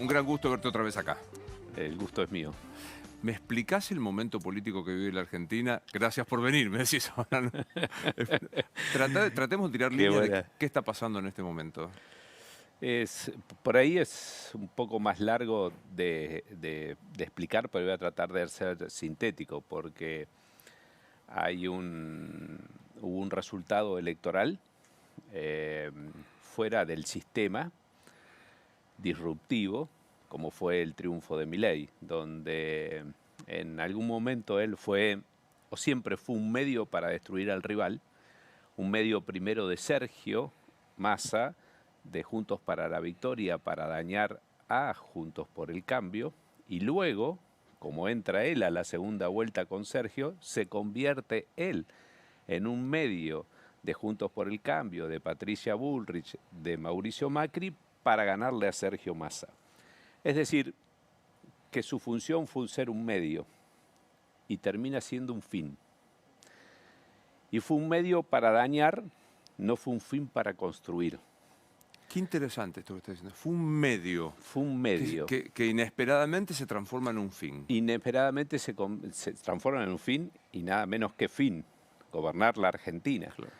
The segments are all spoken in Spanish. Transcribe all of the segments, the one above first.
Un gran gusto verte otra vez acá. El gusto es mío. ¿Me explicás el momento político que vive la Argentina? Gracias por venir, me decís ahora. ¿No? Tratemos de tirar Qué líneas de buena. qué está pasando en este momento. Por ahí es un poco más largo de explicar, pero voy a tratar de ser sintético, porque hubo un resultado electoral eh, fuera del sistema, disruptivo, como fue el triunfo de Milei, donde en algún momento él fue, o siempre fue un medio para destruir al rival, un medio primero de Sergio Massa, de Juntos para la Victoria, para dañar a Juntos por el Cambio, y luego, como entra él a la segunda vuelta con Sergio, se convierte él en un medio de Juntos por el Cambio, de Patricia Bullrich, de Mauricio Macri, para ganarle a Sergio Massa. Es decir, que su función fue ser un medio y termina siendo un fin. Y fue un medio para dañar, no fue un fin para construir. Qué interesante esto que estás diciendo. Fue un medio Fue un medio. que inesperadamente se transforma en un fin. Inesperadamente se transforma en un fin y nada menos que fin, gobernar la Argentina. Claro.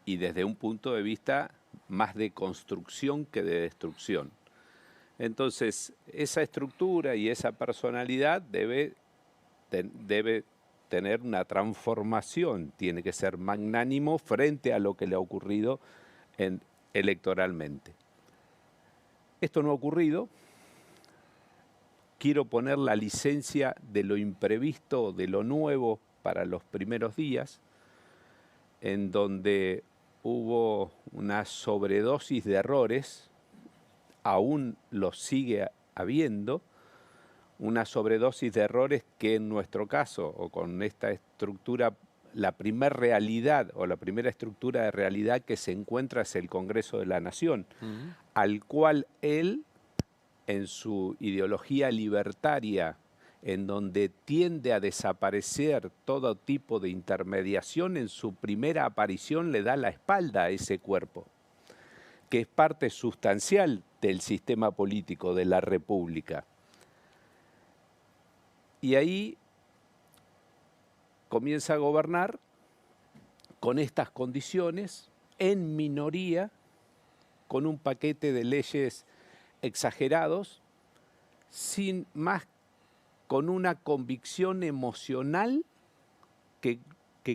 Y desde un punto de vista más de construcción que de destrucción. Entonces, esa estructura y esa personalidad debe tener una transformación, tiene que ser magnánimo frente a lo que le ha ocurrido electoralmente. Esto no ha ocurrido. Quiero poner la licencia de lo imprevisto, de lo nuevo para los primeros días, en donde hubo una sobredosis de errores, aún los sigue habiendo, una sobredosis de errores que en nuestro caso, o con esta estructura, la primera realidad o la primera estructura de realidad que se encuentra es el Congreso de la Nación, al cual él, en su ideología libertaria, en donde tiende a desaparecer todo tipo de intermediación, en su primera aparición le da la espalda a ese cuerpo, que es parte sustancial del sistema político de la República. Y ahí comienza a gobernar con estas condiciones, en minoría, con un paquete de leyes exagerados, sin más, con una convicción emocional que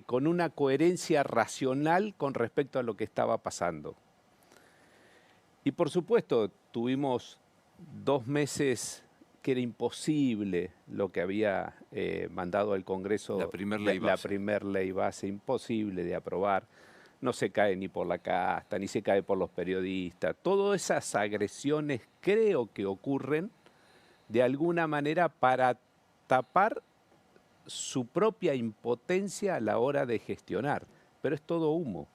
con una coherencia racional con respecto a lo que estaba pasando. Y por supuesto, tuvimos 2 meses que era imposible lo que había mandado el Congreso, La primer ley base. La primer ley base, imposible de aprobar. No se cae ni por la casta, ni se cae por los periodistas. Todas esas agresiones creo que ocurren de alguna manera para tapar su propia impotencia a la hora de gestionar. Pero es todo humo.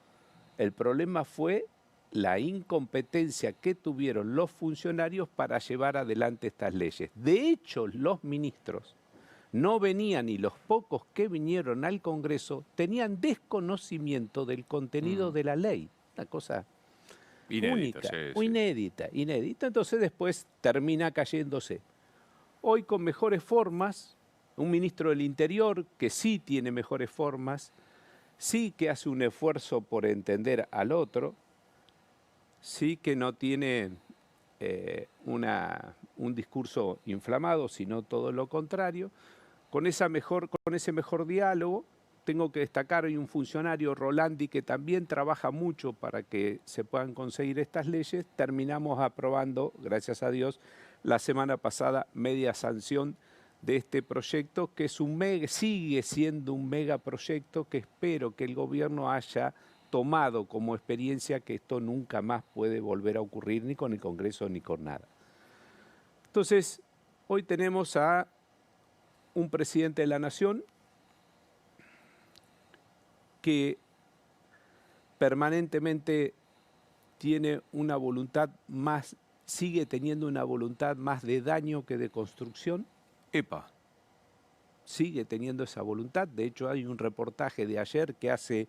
El problema fue la incompetencia que tuvieron los funcionarios para llevar adelante estas leyes. De hecho, los ministros no venían, y los pocos que vinieron al Congreso tenían desconocimiento del contenido de la ley. Una cosa Inédito, única, sí. inédita. Entonces después termina cayéndose. Hoy con mejores formas, un ministro del Interior que sí tiene mejores formas, sí que hace un esfuerzo por entender al otro, sí que no tiene un discurso inflamado, sino todo lo contrario. Con ese mejor diálogo, tengo que destacar hoy un funcionario, Rolandi, que también trabaja mucho para que se puedan conseguir estas leyes. Terminamos aprobando, gracias a Dios, la semana pasada media sanción de este proyecto, que es sigue siendo un megaproyecto que espero que el gobierno haya tomado como experiencia, que esto nunca más puede volver a ocurrir ni con el Congreso ni con nada. Entonces, hoy tenemos a un presidente de la Nación que permanentemente tiene una voluntad más, sigue teniendo una voluntad más de daño que de construcción. Epa. Sigue teniendo esa voluntad. De hecho, hay un reportaje de ayer que hace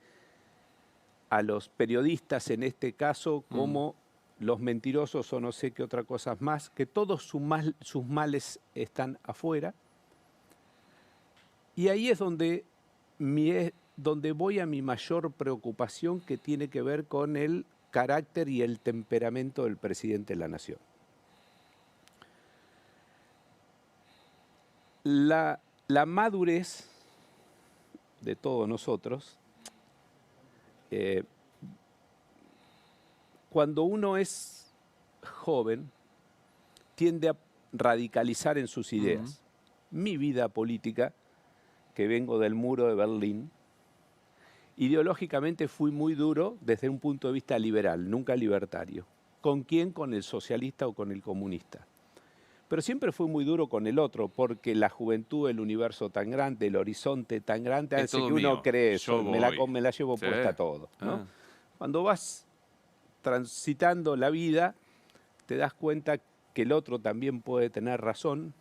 a los periodistas, en este caso, como los mentirosos o no sé qué otra cosa más, que todos sus males están afuera. Y ahí es donde, donde voy a mi mayor preocupación, que tiene que ver con el carácter y el temperamento del presidente de la Nación. La madurez de todos nosotros, cuando uno es joven, tiende a radicalizar en sus ideas. Mi vida política, que vengo del muro de Berlín, ideológicamente fui muy duro desde un punto de vista liberal, nunca libertario. ¿Con quién? Con el socialista o con el comunista. Pero siempre fui muy duro con el otro, porque la juventud, el universo tan grande, el horizonte tan grande, hace que uno cree eso, me la llevo puesta todo, ¿no? Cuando vas transitando la vida, te das cuenta que el otro también puede tener razón,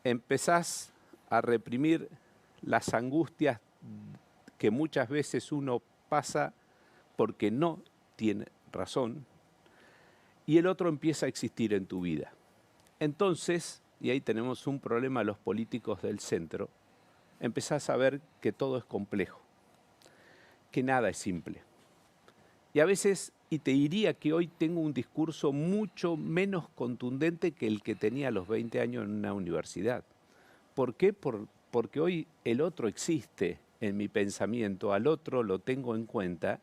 empezás a reprimir las angustias que muchas veces uno pasa porque no tiene razón, y el otro empieza a existir en tu vida. Entonces, y ahí tenemos un problema los políticos del centro, empezás a ver que todo es complejo, que nada es simple. Y a veces, y te diría que hoy tengo un discurso mucho menos contundente que el que tenía a los 20 años en una universidad. ¿Por qué? Porque hoy el otro existe en mi pensamiento, al otro lo tengo en cuenta.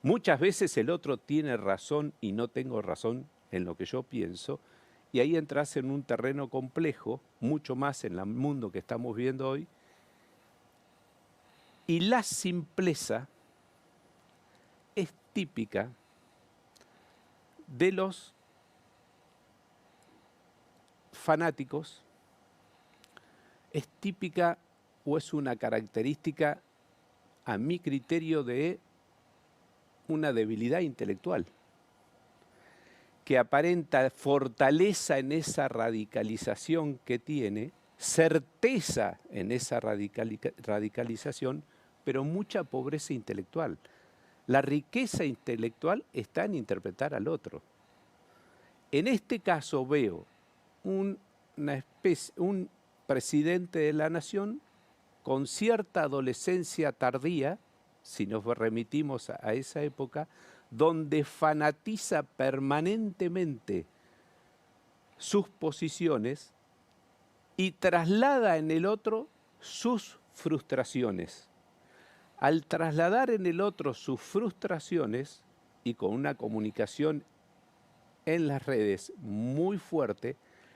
Muchas veces el otro tiene razón y no tengo razón en lo que yo pienso, y ahí entras en un terreno complejo, mucho más en el mundo que estamos viendo hoy, y la simpleza es típica de los fanáticos, es típica o es una característica, a mi criterio, de una debilidad intelectual, que aparenta fortaleza en esa radicalización que tiene, certeza en esa radicalización, pero mucha pobreza intelectual. La riqueza intelectual está en interpretar al otro. En este caso veo un presidente de la nación con cierta adolescencia tardía, si nos remitimos a esa época, donde fanatiza permanentemente sus posiciones y traslada en el otro sus frustraciones. Al trasladar en el otro sus frustraciones, y con una comunicación en las redes muy fuerte,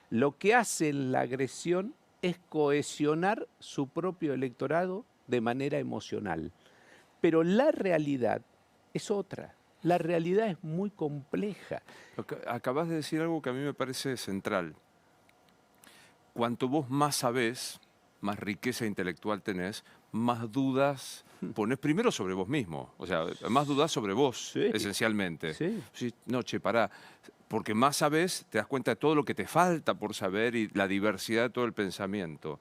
lo que hace en la agresión es cohesionar su propio electorado de manera emocional. Pero la realidad es otra. La realidad es muy compleja. Acabas de decir algo que a mí me parece central. Cuanto vos más sabés, más riqueza intelectual tenés, más dudas ponés primero sobre vos mismo. O sea, más dudas sobre vos, sí, esencialmente. Sí. Sí, no, che, pará. Porque más sabés, te das cuenta de todo lo que te falta por saber y la diversidad de todo el pensamiento.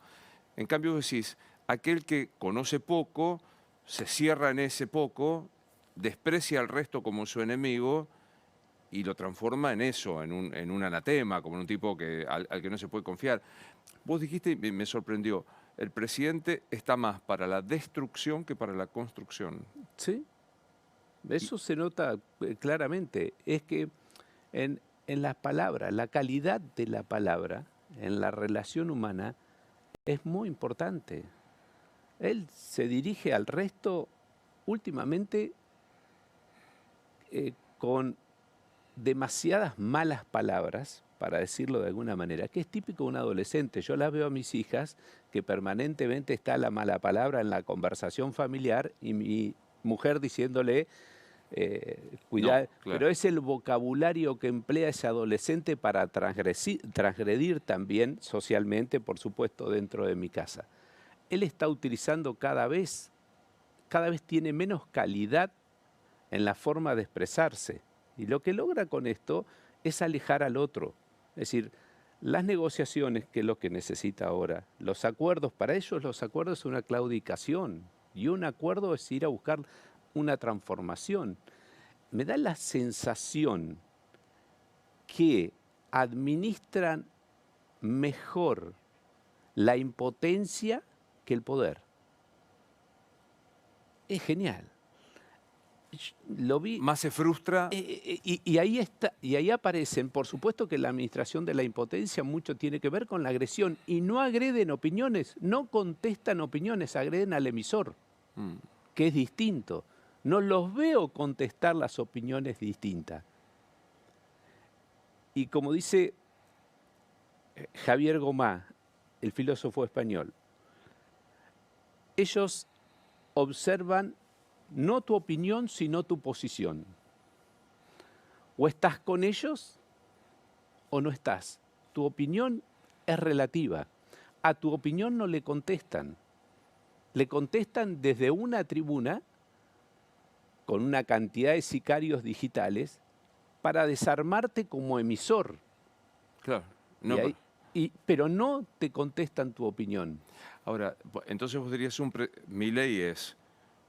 En cambio, decís, aquel que conoce poco, se cierra en ese poco, desprecia al resto como su enemigo y lo transforma en eso, en un anatema, como en un tipo al que no se puede confiar. Vos dijiste, y me sorprendió, el presidente está más para la destrucción que para la construcción. Sí, eso se nota claramente. Es que en las palabras, la calidad de la palabra en la relación humana es muy importante. Él se dirige al resto últimamente con demasiadas malas palabras, para decirlo de alguna manera, que es típico de un adolescente. Yo las veo a mis hijas que permanentemente está la mala palabra en la conversación familiar y mi mujer diciéndole, cuidado, no, claro. Pero es el vocabulario que emplea ese adolescente para transgredir también socialmente, por supuesto, dentro de mi casa. Él está utilizando cada vez tiene menos calidad en la forma de expresarse. Y lo que logra con esto es alejar al otro. Es decir, las negociaciones, que es lo que necesita ahora, los acuerdos, para ellos los acuerdos es una claudicación. Y un acuerdo es ir a buscar una transformación. me da la sensación que administran mejor la impotencia que el poder. Es genial. Lo vi. Más se frustra. Y ahí está, y ahí aparecen, por supuesto que la administración de la impotencia mucho tiene que ver con la agresión. Y no agreden opiniones, no contestan opiniones, agreden al emisor, que es distinto. No los veo contestar las opiniones distintas. Y como dice Javier Gomá, el filósofo español, ellos observan no tu opinión, sino tu posición. O estás con ellos o no estás. Tu opinión es relativa. A tu opinión no le contestan. Le contestan desde una tribuna con una cantidad de sicarios digitales para desarmarte como emisor. Claro. No, Pero no te contestan tu opinión. ahora, entonces vos dirías, Milei es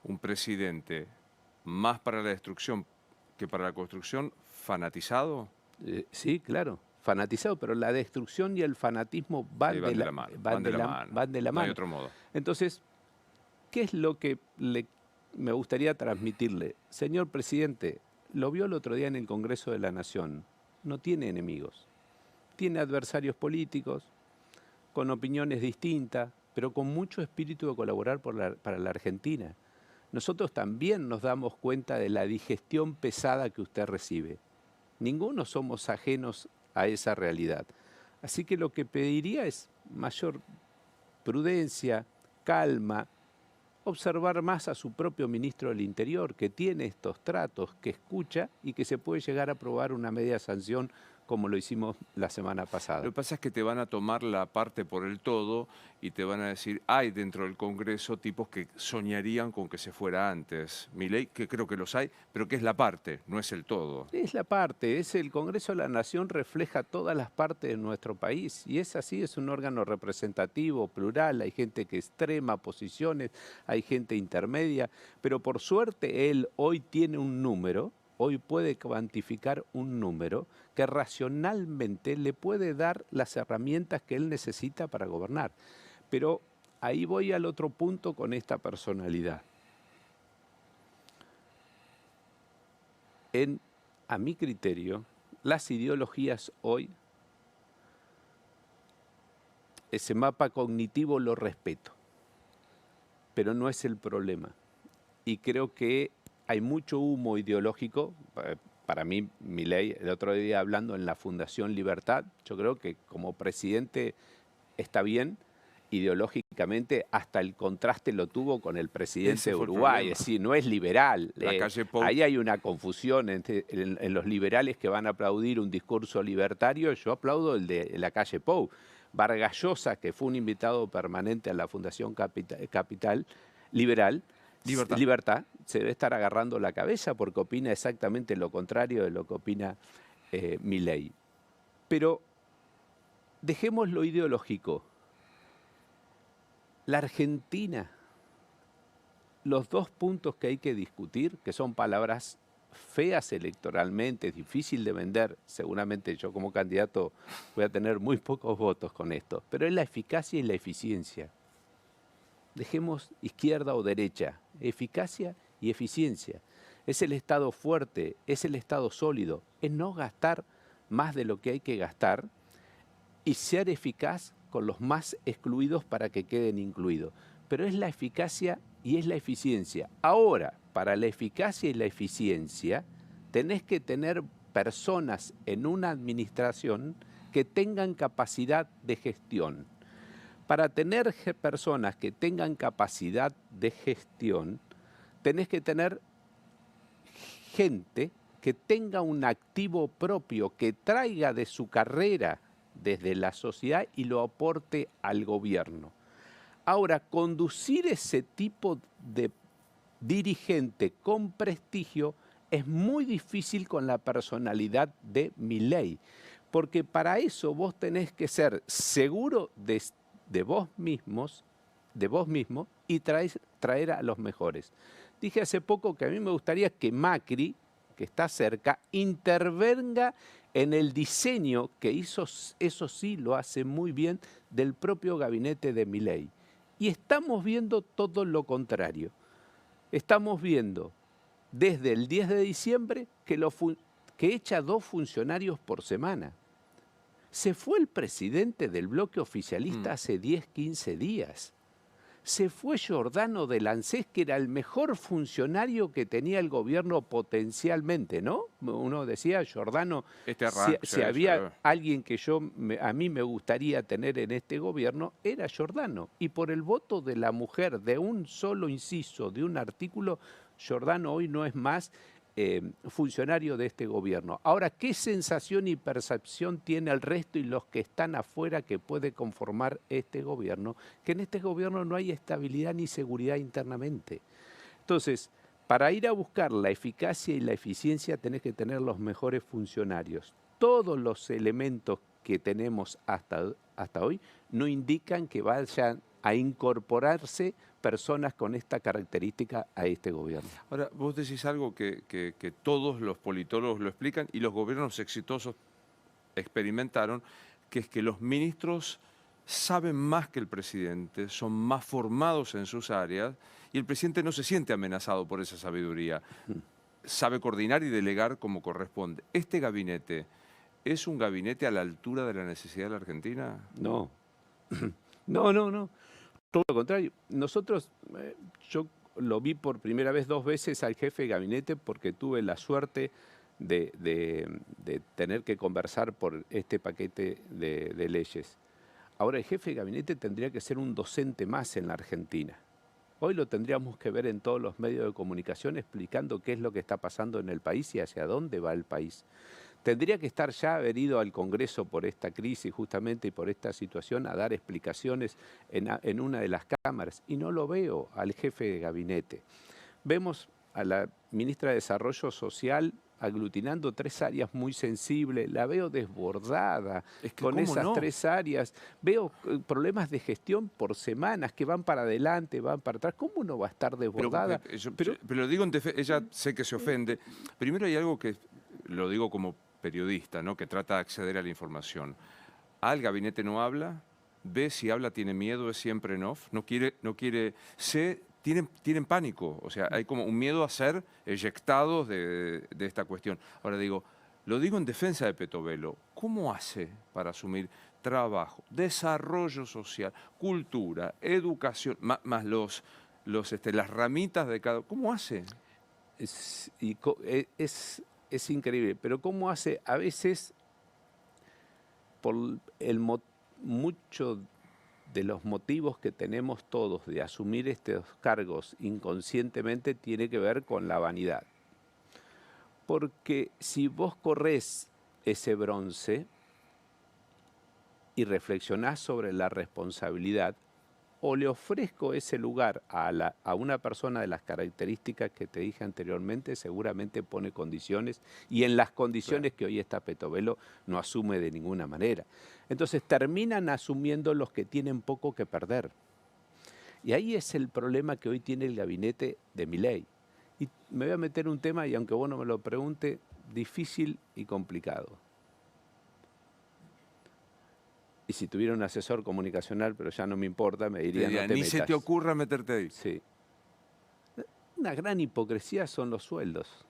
un presidente más para la destrucción que para la construcción, fanatizado. Sí, claro, fanatizado, pero la destrucción y el fanatismo van, Sí, de la mano. van de la No hay mano. otro modo. Entonces, ¿qué es lo que me gustaría transmitirle? Señor presidente, lo vio el otro día en el Congreso de la Nación, no tiene enemigos, tiene adversarios políticos, con opiniones distintas, pero con mucho espíritu de colaborar para la Argentina. Nosotros también nos damos cuenta de la digestión pesada que usted recibe. Ninguno somos ajenos a esa realidad. Así que lo que pediría es mayor prudencia, calma, observar más a su propio ministro del Interior, que tiene estos tratos, que escucha y que se puede llegar a aprobar una media sanción como lo hicimos la semana pasada. Lo que pasa es que te van a tomar la parte por el todo y te van a decir, hay dentro del Congreso tipos que soñarían con que se fuera antes. Milei, que creo que los hay, pero que es la parte, no es el todo. Es la parte, es el Congreso de la Nación, refleja todas las partes de nuestro país y es así, es un órgano representativo, plural, hay gente que extrema posiciones, hay gente intermedia, pero por suerte él hoy tiene un número, hoy puede cuantificar un número que racionalmente le puede dar las herramientas que él necesita para gobernar. Pero ahí voy al otro punto con esta personalidad. A mi criterio, las ideologías hoy, ese mapa cognitivo lo respeto, pero no es el problema. Y creo que hay mucho humo ideológico. Para mí, Milei, el otro día hablando en la Fundación Libertad, yo creo que como presidente está bien. Ideológicamente hasta el contraste lo tuvo con el presidente de Uruguay, es decir, no es liberal. La calle Pou. Ahí hay una confusión en los liberales que van a aplaudir un discurso libertario. Yo aplaudo el de la calle Pou. Vargas Llosa, que fue un invitado permanente a la Fundación Capital Liberal, Libertad, se debe estar agarrando la cabeza porque opina exactamente lo contrario de lo que opina Milei. Pero dejemos lo ideológico. La Argentina, los dos puntos que hay que discutir, que son palabras feas electoralmente, es difícil de vender, seguramente yo como candidato voy a tener muy pocos votos con esto, pero es la eficacia y la eficiencia. Dejemos izquierda o derecha, eficacia y eficiencia. Es el Estado fuerte, es el Estado sólido, es no gastar más de lo que hay que gastar y ser eficaz con los más excluidos para que queden incluidos. Pero es la eficacia y es la eficiencia. Ahora, para la eficacia y la eficiencia, tenés que tener personas en una administración que tengan capacidad de gestión. Para tener personas que tengan capacidad de gestión, tenés que tener gente que tenga un activo propio, que traiga de su carrera desde la sociedad y lo aporte al gobierno. Ahora, conducir ese tipo de dirigente con prestigio es muy difícil con la personalidad de Milei, porque para eso vos tenés que ser seguro de vos mismo y traer a los mejores. Dije hace poco que a mí me gustaría que Macri que está cerca, intervenga en el diseño que hizo, eso sí lo hace muy bien, del propio gabinete de Milei. Y estamos viendo todo lo contrario. Estamos viendo desde el 10 de diciembre que echa 2 funcionarios por semana. Se fue el presidente del bloque oficialista hace 10, 15 días. Se fue Giordano del ANSES, que era el mejor funcionario que tenía el gobierno potencialmente, ¿no? Uno decía, Giordano, si había alguien que a mí me gustaría tener en este gobierno, era Giordano. Y por el voto de la mujer, de un solo inciso, de un artículo, Giordano hoy no es más funcionario de este gobierno. Ahora, ¿qué sensación y percepción tiene el resto y los que están afuera que puede conformar este gobierno? Que en este gobierno no hay estabilidad ni seguridad internamente. Entonces, para ir a buscar la eficacia y la eficiencia tenés que tener los mejores funcionarios. Todos los elementos que tenemos hasta hoy no indican que vayan a incorporarse personas con esta característica a este gobierno. Ahora, vos decís algo que todos los politólogos lo explican y los gobiernos exitosos experimentaron, que es que los ministros saben más que el presidente, son más formados en sus áreas y el presidente no se siente amenazado por esa sabiduría. Sabe coordinar y delegar como corresponde. ¿Este gabinete es un gabinete a la altura de la necesidad de la Argentina? No. No. Todo lo contrario. Nosotros, yo lo vi por primera vez 2 veces al jefe de gabinete porque tuve la suerte de tener que conversar por este paquete de leyes. Ahora, el jefe de gabinete tendría que ser un docente más en la Argentina. Hoy lo tendríamos que ver en todos los medios de comunicación explicando qué es lo que está pasando en el país y hacia dónde va el país. Tendría que estar ya haber ido al Congreso por esta crisis justamente y por esta situación a dar explicaciones en una de las cámaras. Y no lo veo al jefe de gabinete. Vemos a la ministra de Desarrollo Social aglutinando 3 áreas muy sensibles. La veo desbordada con esas 3 áreas. Veo problemas de gestión por semanas que van para adelante, van para atrás. ¿Cómo no va a estar desbordada? Pero lo digo en defensa, ella sé que se ofende. Primero hay algo que lo digo como periodista, ¿no? Que trata de acceder a la información. A, el gabinete no habla. B, si habla tiene miedo, es siempre en off. No quiere. C, tienen pánico. O sea, hay como un miedo a ser eyectados de esta cuestión. Ahora lo digo en defensa de Petovelo. ¿Cómo hace para asumir trabajo, desarrollo social, cultura, educación, más las ramitas de cada... ¿Cómo hace? Es increíble, pero ¿cómo hace? A veces, por mucho de los motivos que tenemos todos de asumir estos cargos inconscientemente, tiene que ver con la vanidad. Porque si vos corres ese bronce y reflexionás sobre la responsabilidad, o le ofrezco ese lugar a una persona de las características que te dije anteriormente, seguramente pone condiciones, y en las condiciones que hoy está Petovelo no asume de ninguna manera. Entonces terminan asumiendo los que tienen poco que perder. Y ahí es el problema que hoy tiene el gabinete de Milei. Y me voy a meter un tema, y aunque vos no me lo pregunte, difícil y complicado. Y si tuviera un asesor comunicacional, pero ya no me importa, me diría, no te metas. Ni se te ocurra meterte ahí. Sí. Una gran hipocresía son los sueldos.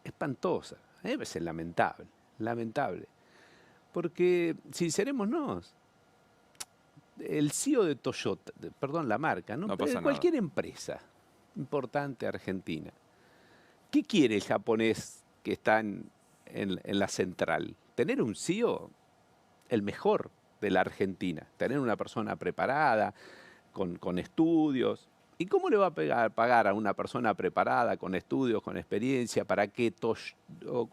Espantosa. A mí me parece lamentable, lamentable. Porque, sincerémonos, el CEO de Toyota, perdón la marca, ¿no? No Pero pasa cualquier empresa importante argentina, ¿qué quiere el japonés que está en la central? Tener un CEO, el mejor de la Argentina, tener una persona preparada, con estudios. ¿Y cómo le va a pagar a una persona preparada, con estudios, con experiencia, para que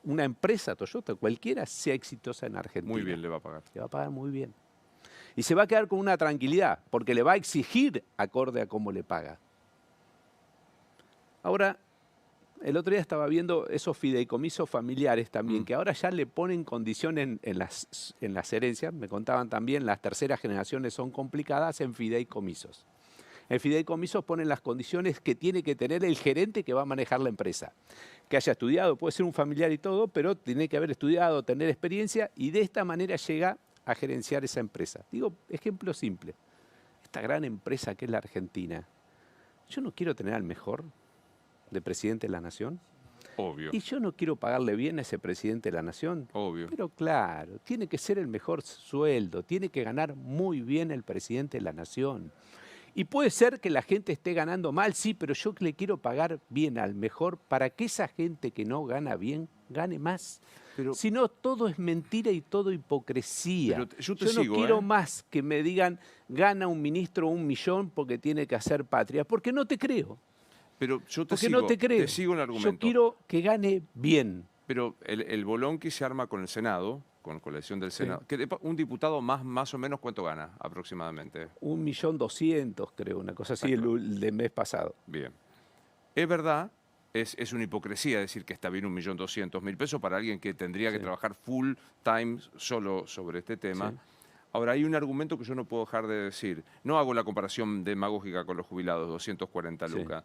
una empresa Toyota, cualquiera, sea exitosa en Argentina? Muy bien le va a pagar. Le va a pagar muy bien. Y se va a quedar con una tranquilidad, porque le va a exigir acorde a cómo le paga. Ahora, el otro día estaba viendo esos fideicomisos familiares también, que ahora ya le ponen condición en las herencias. Me contaban también, las terceras generaciones son complicadas en fideicomisos. El fideicomiso pone las condiciones que tiene que tener el gerente que va a manejar la empresa. Que haya estudiado, puede ser un familiar y todo, pero tiene que haber estudiado, tener experiencia y de esta manera llega a gerenciar esa empresa. Digo, ejemplo simple. Esta gran empresa que es la Argentina, yo no quiero tener al mejor de presidente de la nación. Obvio. Y yo no quiero pagarle bien a ese presidente de la nación. Obvio. Pero claro, tiene que ser el mejor sueldo, tiene que ganar muy bien el presidente de la nación. Y puede ser que la gente esté ganando mal, sí, pero yo le quiero pagar bien al mejor para que esa gente que no gana bien gane más. Pero, Si no, todo es mentira y todo hipocresía. pero yo te Yo no sigo, quiero más que me digan, gana un ministro 1 millón porque tiene que hacer patria, porque no te creo. Pero yo te Porque sigo, no te creo. te sigo en el argumento. Yo quiero que gane bien. Pero el bolonqui se arma con el Senado, con la elección del Sí. Senado. Un diputado más o menos, ¿cuánto gana aproximadamente? 1.200.000, creo, una cosa así, el de mes pasado. Bien. Es verdad, es una hipocresía decir que está bien 1.200.000 pesos para alguien que tendría que Sí. trabajar full time solo sobre este tema. Sí. Ahora, hay un argumento que yo no puedo dejar de decir. No hago la comparación demagógica con los jubilados, 240 Sí. lucas.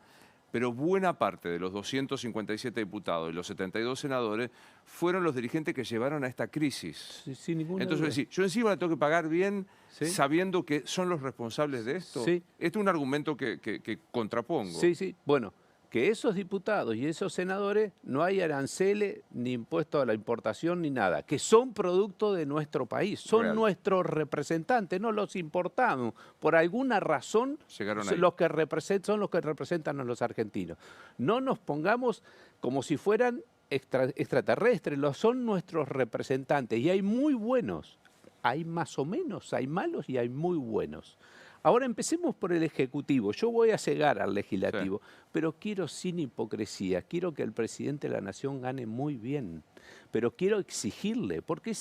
Pero buena parte de los 257 diputados y los 72 senadores fueron los dirigentes que llevaron a esta crisis. Sí, sin ninguna Entonces, duda. decir, yo encima le tengo que pagar bien Sí. sabiendo que son los responsables de esto. Sí. Este es un argumento que contrapongo. Sí, sí. Bueno, que esos diputados y esos senadores no hay aranceles ni impuestos a la importación ni nada, que son producto de nuestro país, son Real. nuestros representantes, no los importamos. Por alguna razón Llegaron son ahí. los que representan a los argentinos. No nos pongamos como si fueran extraterrestres, son nuestros representantes y hay muy buenos. Hay más o menos, hay malos y hay muy buenos. Ahora empecemos por el Ejecutivo. Yo voy a cegar al Legislativo, pero quiero sin hipocresía, quiero que el presidente de la Nación gane muy bien, pero quiero exigirle, porque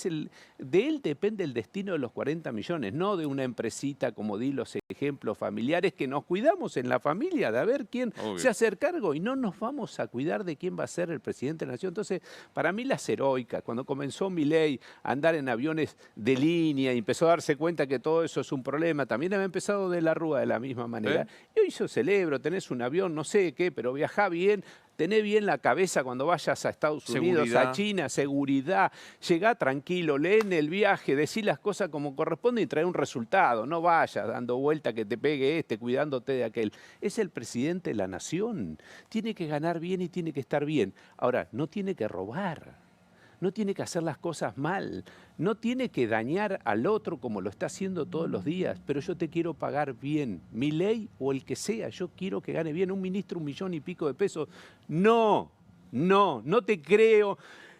de él depende el destino de los 40 millones, no de una empresita como di los ejemplos familiares que nos cuidamos en la familia, de a ver quién Obvio. se hace cargo y no nos vamos a cuidar de quién va a ser el presidente de la Nación. Entonces, para mí las heroicas, cuando comenzó Milei a andar en aviones de línea y empezó a darse cuenta que todo eso es un problema, también había empezado de la Rúa de la misma manera. Y hoy yo celebro, tenés un avión, no sé qué, pero viajá bien, tené bien la cabeza cuando vayas a Estados Unidos, Seguridad. a China, seguridad, llegá tranquilo, lee en el viaje, decí las cosas como corresponde y trae un resultado, no vayas dando vuelta que te pegue cuidándote de aquel. Es el presidente de la nación, tiene que ganar bien y tiene que estar bien. Ahora, no tiene que robar. No tiene que hacer las cosas mal, no tiene que dañar al otro como lo está haciendo todos los días, pero yo te quiero pagar bien, Milei o el que sea, yo quiero que gane bien, un ministro 1 millón y pico de pesos. No te creo,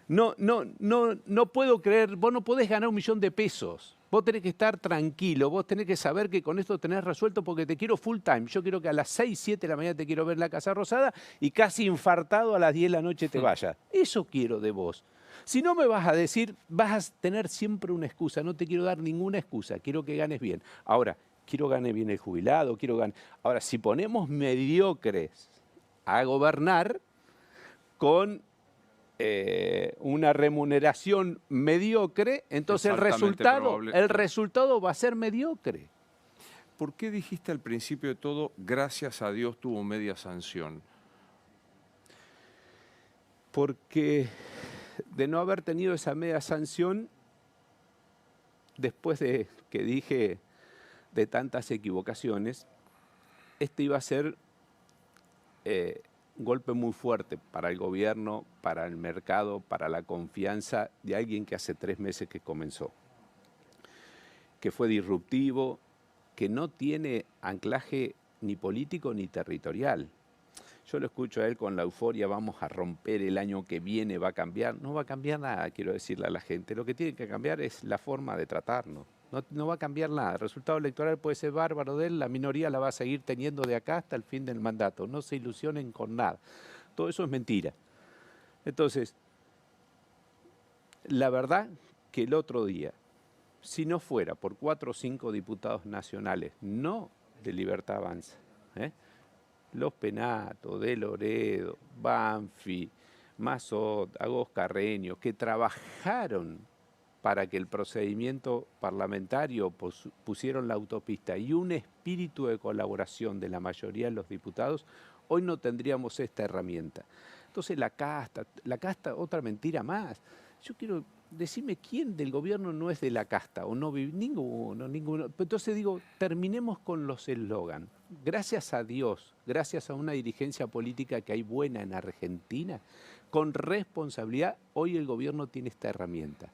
no puedo creer, vos no podés ganar 1 millón de pesos. Vos tenés que estar tranquilo, vos tenés que saber que con esto tenés resuelto porque te quiero full time. Yo quiero que a las 6, 7 de la mañana te quiero ver en la Casa Rosada y casi infartado a las 10 de la noche te vayas. Eso quiero de vos. Si no me vas a decir, vas a tener siempre una excusa. No te quiero dar ninguna excusa. Quiero que ganes bien. Ahora, quiero que gane bien el jubilado. Ahora, si ponemos mediocres a gobernar con una remuneración mediocre, entonces el resultado va a ser mediocre. ¿Por qué dijiste al principio de todo, gracias a Dios tuvo media sanción? Porque de no haber tenido esa media sanción, después de que dije de tantas equivocaciones, este iba a ser un golpe muy fuerte para el gobierno, para el mercado, para la confianza de alguien que hace 3 meses que comenzó, que fue disruptivo, que no tiene anclaje ni político ni territorial. Yo lo escucho a él con la euforia, vamos a romper el año que viene, va a cambiar. No va a cambiar nada, quiero decirle a la gente. Lo que tiene que cambiar es la forma de tratarnos. No va a cambiar nada. El resultado electoral puede ser bárbaro de él, la minoría la va a seguir teniendo de acá hasta el fin del mandato. No se ilusionen con nada. Todo eso es mentira. Entonces, la verdad que el otro día, si no fuera por 4 o 5 diputados nacionales, no de Libertad Avanza, Los Penato, De Loredo, Banfi, Mazot, Agos Carreño, que trabajaron para que el procedimiento parlamentario pusieron la autopista y un espíritu de colaboración de la mayoría de los diputados, hoy no tendríamos esta herramienta. Entonces la casta, otra mentira más. Yo quiero, decirme quién del gobierno no es de la casta, o no ninguno. Entonces digo, terminemos con los eslogan. Gracias a Dios, gracias a una dirigencia política que hay buena en Argentina, con responsabilidad, hoy el gobierno tiene esta herramienta.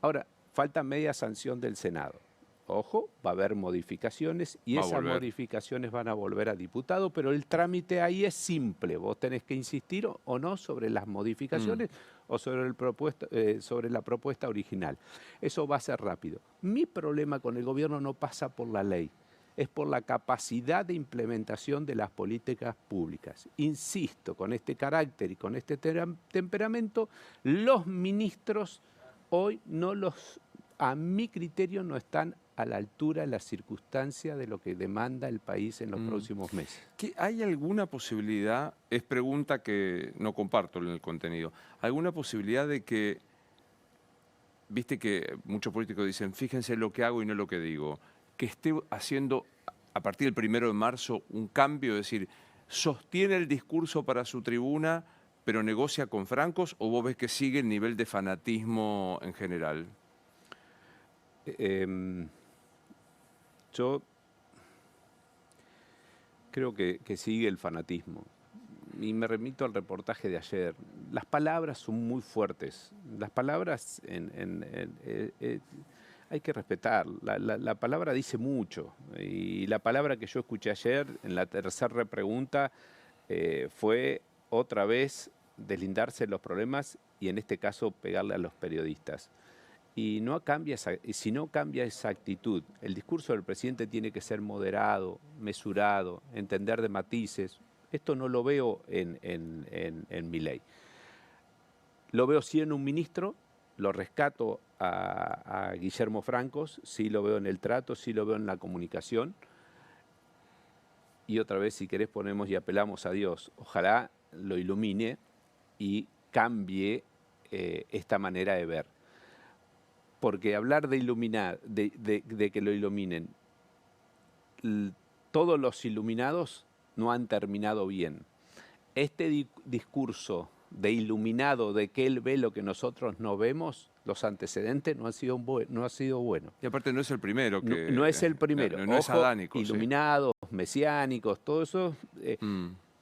Ahora, falta media sanción del Senado. Ojo, va a haber modificaciones y esas modificaciones van a volver a diputado, pero el trámite ahí es simple. Vos tenés que insistir o no sobre las modificaciones o sobre la propuesta original. Eso va a ser rápido. Mi problema con el gobierno no pasa por la ley, es por la capacidad de implementación de las políticas públicas. Insisto, con este carácter y con este temperamento, los ministros hoy a mi criterio, no están a la altura de la circunstancia de lo que demanda el país en los próximos meses. ¿Hay alguna posibilidad, es pregunta que no comparto en el contenido, alguna posibilidad de que, viste que muchos políticos dicen, fíjense lo que hago y no lo que digo, que esté haciendo a partir del 1 de marzo un cambio, es decir, sostiene el discurso para su tribuna, pero negocia con francos, o vos ves que sigue el nivel de fanatismo en general? Yo creo que sigue el fanatismo. Y me remito al reportaje de ayer. Las palabras son muy fuertes. Las palabras hay que respetar. La palabra dice mucho. Y la palabra que yo escuché ayer en la tercera repregunta fue otra vez deslindarse de los problemas y en este caso pegarle a los periodistas. Y si no cambia esa actitud, el discurso del presidente tiene que ser moderado, mesurado, entender de matices. Esto no lo veo en Milei. Lo veo sí en un ministro, lo rescato a Guillermo Francos, sí lo veo en el trato, sí lo veo en la comunicación. Y otra vez, si querés, ponemos y apelamos a Dios. Ojalá lo ilumine y cambie esta manera de ver. Porque hablar de iluminar, de que lo iluminen, todos los iluminados no han terminado bien. Este discurso de iluminado, de que él ve lo que nosotros no vemos, los antecedentes no han sido buenos. Y aparte no es el primero que... No es el primero. No es adánico. Iluminados, mesiánicos, todo eso.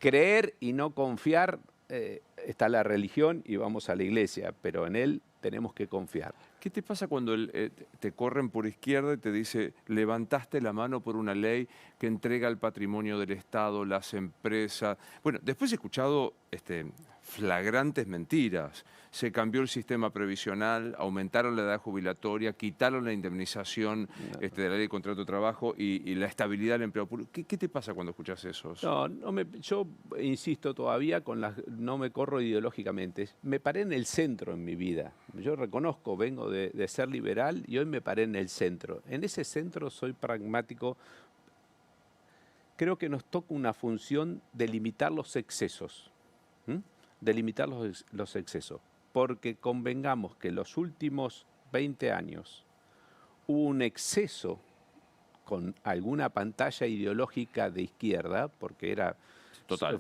Creer y no confiar, está la religión y vamos a la iglesia, pero en él tenemos que confiar. ¿Qué te pasa cuando te corren por izquierda y te dice, levantaste la mano por una ley que entrega el patrimonio del Estado, las empresas? Bueno, después he escuchado flagrantes mentiras. Se cambió el sistema previsional, aumentaron la edad jubilatoria, quitaron la indemnización de la ley de contrato de trabajo y la estabilidad del empleo público. ¿Qué te pasa cuando escuchas eso? Yo insisto todavía, no me corro ideológicamente. Me paré en el centro en mi vida. Yo reconozco, vengo de ser liberal y hoy me paré en el centro. En ese centro soy pragmático. Creo que nos toca una función de limitar los excesos. De limitar los excesos. Porque convengamos que los últimos 20 años hubo un exceso con alguna pantalla ideológica de izquierda, porque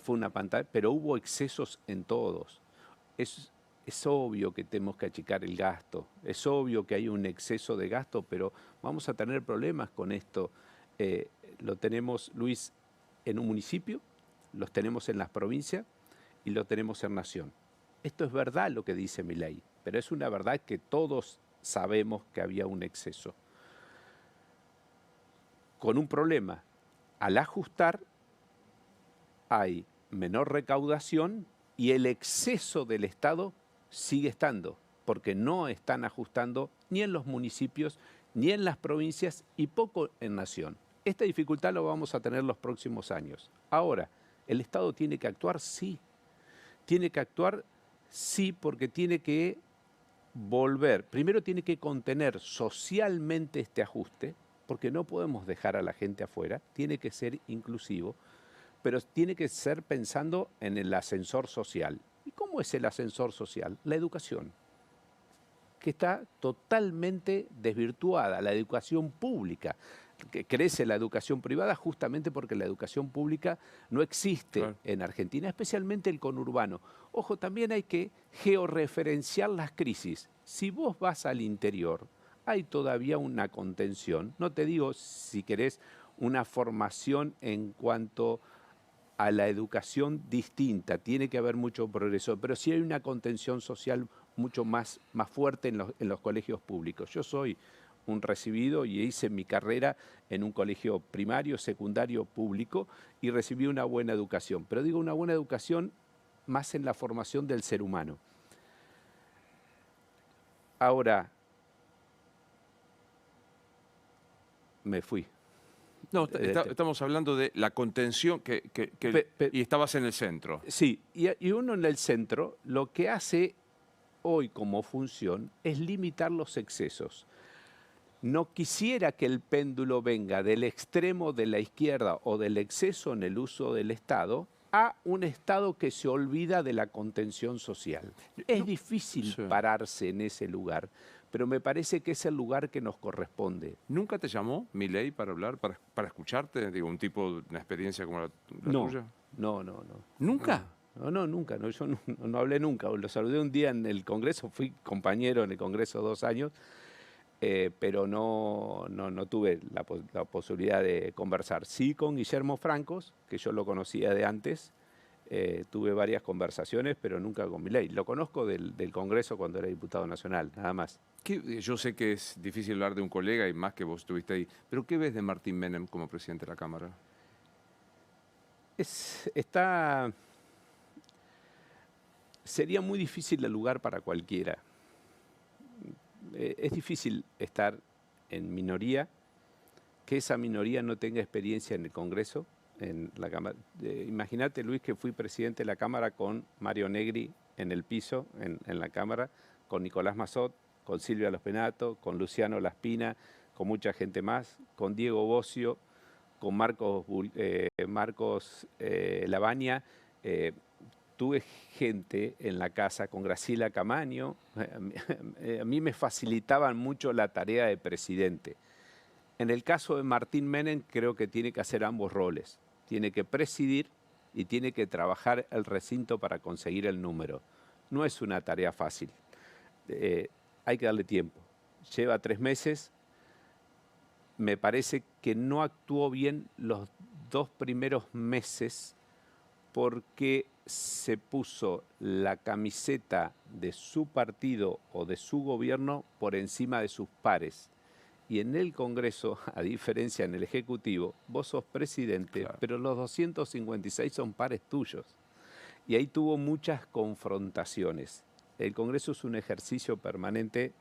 fue una pantalla, pero hubo excesos en todos. Es obvio que tenemos que achicar el gasto, es obvio que hay un exceso de gasto, pero vamos a tener problemas con esto. Lo tenemos, Luis, en un municipio, los tenemos en las provincias y lo tenemos en nación. Esto es verdad lo que dice Milei, pero es una verdad que todos sabemos que había un exceso. Con un problema, al ajustar hay menor recaudación y el exceso del Estado sigue estando, porque no están ajustando ni en los municipios, ni en las provincias y poco en nación. Esta dificultad lo vamos a tener los próximos años. Ahora, ¿el Estado tiene que actuar? Sí. Tiene que actuar, sí, porque tiene que volver. Primero tiene que contener socialmente este ajuste, porque no podemos dejar a la gente afuera, tiene que ser inclusivo, pero tiene que ser pensando en el ascensor social. ¿Y cómo es el ascensor social? La educación. que está totalmente desvirtuada, la educación pública. Que crece la educación privada justamente porque la educación pública no existe Claro. en Argentina, especialmente el conurbano. Ojo, también hay que georreferenciar las crisis. Si vos vas al interior, hay todavía una contención. No te digo, si querés, una formación en cuanto a la educación distinta, tiene que haber mucho progreso, pero sí hay una contención social mucho más fuerte en los colegios públicos. Yo soy un recibido y hice mi carrera en un colegio primario, secundario, público y recibí una buena educación. Pero digo una buena educación más en la formación del ser humano. Ahora, me fui. No, estamos hablando de la contención y estabas en el centro. Sí, y uno en el centro lo que hace hoy como función es limitar los excesos. No quisiera que el péndulo venga del extremo de la izquierda o del exceso en el uso del Estado a un Estado que se olvida de la contención social. Es difícil Sí. pararse en ese lugar, pero me parece que es el lugar que nos corresponde. ¿Nunca te llamó Milei para hablar, para escucharte? Digo, un tipo de una experiencia como la No, tuya. no. ¿Nunca? No, nunca. No, yo no hablé nunca. Lo saludé un día en el Congreso, fui compañero en el Congreso 2 años. Pero no tuve la posibilidad de conversar. Sí con Guillermo Francos, que yo lo conocía de antes, tuve varias conversaciones, pero nunca con Milei. Lo conozco del Congreso cuando era diputado nacional, nada más. Yo sé que es difícil hablar de un colega y más que vos estuviste ahí, pero ¿qué ves de Martín Menem como presidente de la Cámara? Sería muy difícil el lugar para cualquiera. Es difícil estar en minoría, que esa minoría no tenga experiencia en el Congreso, en la Cámara. Imagínate, Luis, que fui presidente de la Cámara con Mario Negri en el piso, en la Cámara, con Nicolás Massot, con Silvia Los Penato, con Luciano Laspina, con mucha gente más, con Diego Bocio, con Marcos Lavagna. Tuve gente en la casa con Graciela Camaño. A mí me facilitaban mucho la tarea de presidente. En el caso de Martín Menem, creo que tiene que hacer ambos roles. Tiene que presidir y tiene que trabajar el recinto para conseguir el número. No es una tarea fácil. Hay que darle tiempo. Lleva 3 meses. Me parece que no actuó bien los 2 primeros meses porque se puso la camiseta de su partido o de su gobierno por encima de sus pares. Y en el Congreso, a diferencia en el Ejecutivo, vos sos presidente, Claro. pero los 256 son pares tuyos. Y ahí tuvo muchas confrontaciones. El Congreso es un ejercicio permanente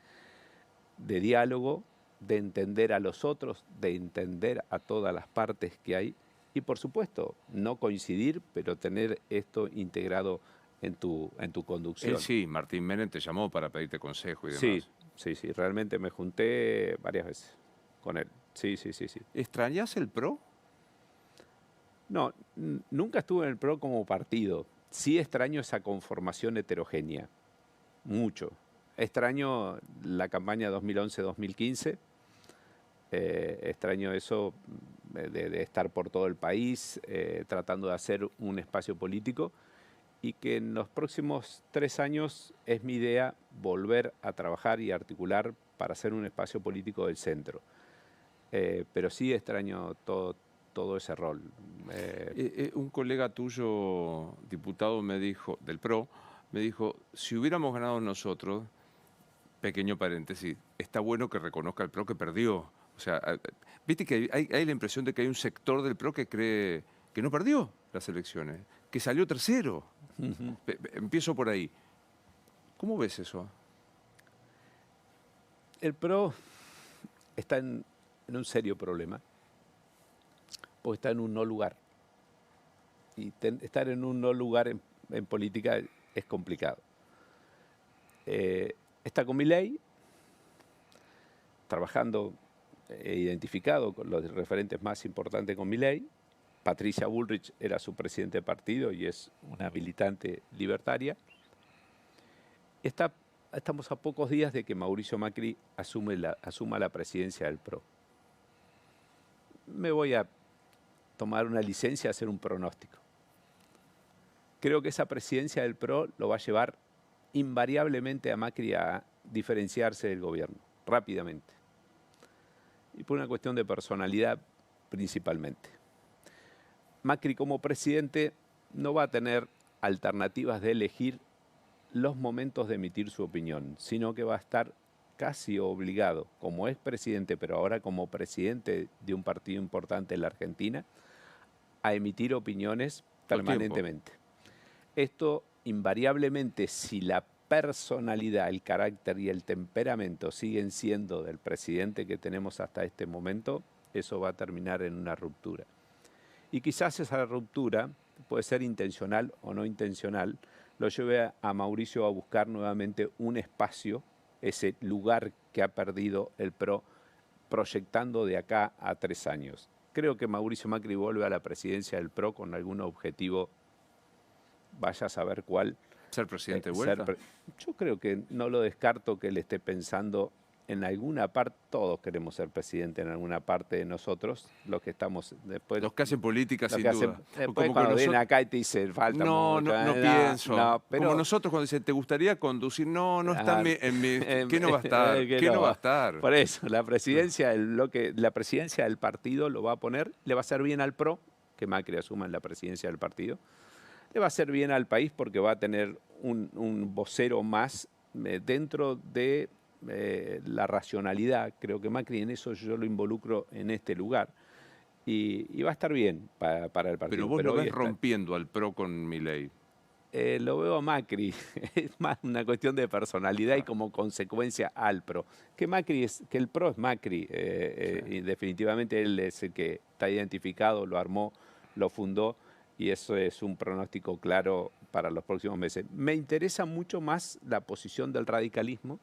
de diálogo, de entender a los otros, de entender a todas las partes que hay y, por supuesto, no coincidir, pero tener esto integrado en tu conducción. Sí, Martín Menem te llamó para pedirte consejo y Sí, demás. sí, realmente me junté varias veces con él. Sí. ¿Extrañas el PRO? No, nunca estuve en el PRO como partido. Sí extraño esa conformación heterogénea, mucho. Extraño la campaña 2011-2015. Extraño eso de estar por todo el país tratando de hacer un espacio político y que en los próximos 3 años es mi idea volver a trabajar y articular para hacer un espacio político del centro. Pero sí extraño todo ese rol. Un colega tuyo, diputado, me dijo, del PRO, me dijo, si hubiéramos ganado nosotros, pequeño paréntesis, está bueno que reconozca el PRO que perdió. O sea, viste que hay la impresión de que hay un sector del PRO que cree que no perdió las elecciones, que salió tercero. Empiezo por ahí. ¿Cómo ves eso? El PRO está en un serio problema, porque está en un no lugar. Y estar en un no lugar en política es complicado. Está con Milei, trabajando identificado con los referentes más importantes con Milei. Patricia Bullrich era su presidente de partido y es una militante libertaria. Está estamos a pocos días de que Mauricio Macri asuma la presidencia del PRO. Me voy a tomar una licencia a hacer un pronóstico. Creo que esa presidencia del PRO lo va a llevar invariablemente a Macri a diferenciarse del gobierno, rápidamente. Y por una cuestión de personalidad principalmente. Macri como presidente no va a tener alternativas de elegir los momentos de emitir su opinión, sino que va a estar casi obligado, como es presidente, pero ahora como presidente de un partido importante en la Argentina, a emitir opiniones permanentemente. Esto invariablemente, si la personalidad, el carácter y el temperamento siguen siendo del presidente que tenemos hasta este momento, eso va a terminar en una ruptura. Y quizás esa ruptura, puede ser intencional o no intencional, lo lleve a Mauricio a buscar nuevamente un espacio, ese lugar que ha perdido el PRO, proyectando de acá a 3 años. Creo que Mauricio Macri vuelve a la presidencia del PRO con algún objetivo, vaya a saber cuál. ¿Ser presidente de vuelta? Yo creo que no lo descarto que él esté pensando en alguna parte. Todos queremos ser presidente en alguna parte de nosotros, los que estamos después. Los que hacen política, sin duda. Después cuando vienen acá y te dicen, falta mucho. No pienso. No, pero, como nosotros cuando dicen, ¿te gustaría conducir? No está en mi... ¿Qué no va a estar? ¿Qué no va a estar? Por eso, la presidencia del partido lo va a poner, le va a hacer bien al PRO, que Macri asuma en la presidencia del partido. Le va a hacer bien al país porque va a tener un vocero más dentro de la racionalidad. Creo que Macri en eso yo lo involucro en este lugar. Y va a estar bien para el partido. Pero vos lo ves rompiendo al PRO con Milei. Lo veo a Macri. Es más una cuestión de personalidad y como consecuencia al PRO. Que el PRO es Macri. Y definitivamente él es el que está identificado, lo armó, lo fundó. Y eso es un pronóstico claro para los próximos meses. Me interesa mucho más la posición del radicalismo,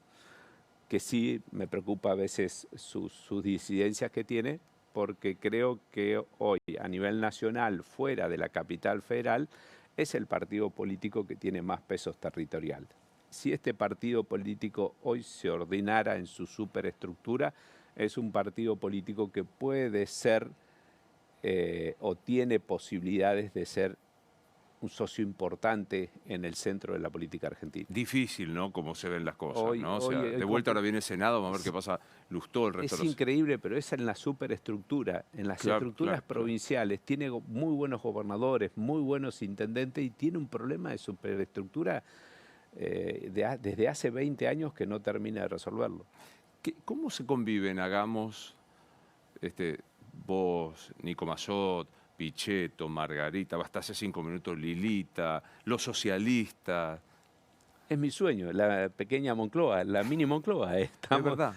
que sí me preocupa a veces sus disidencias que tiene, porque creo que hoy a nivel nacional, fuera de la capital federal, es el partido político que tiene más peso territorial. Si este partido político hoy se ordenara en su superestructura, es un partido político que puede ser o tiene posibilidades de ser un socio importante en el centro de la política argentina. Difícil, ¿no? Como se ven las cosas, hoy, ¿no? O sea, de vuelta ahora viene el Senado, vamos a ver qué pasa. Lustó el resto de los... increíble, pero es en la superestructura. En las estructuras provinciales tiene muy buenos gobernadores, muy buenos intendentes y tiene un problema de superestructura desde hace 20 años que no termina de resolverlo. ¿Cómo se conviven, hagamos, vos, Nico Mazzot, Pichetto, Margarita, hasta hace 5 minutos Lilita, los socialistas? Es mi sueño, la pequeña Moncloa, la mini Moncloa. ¿Es verdad?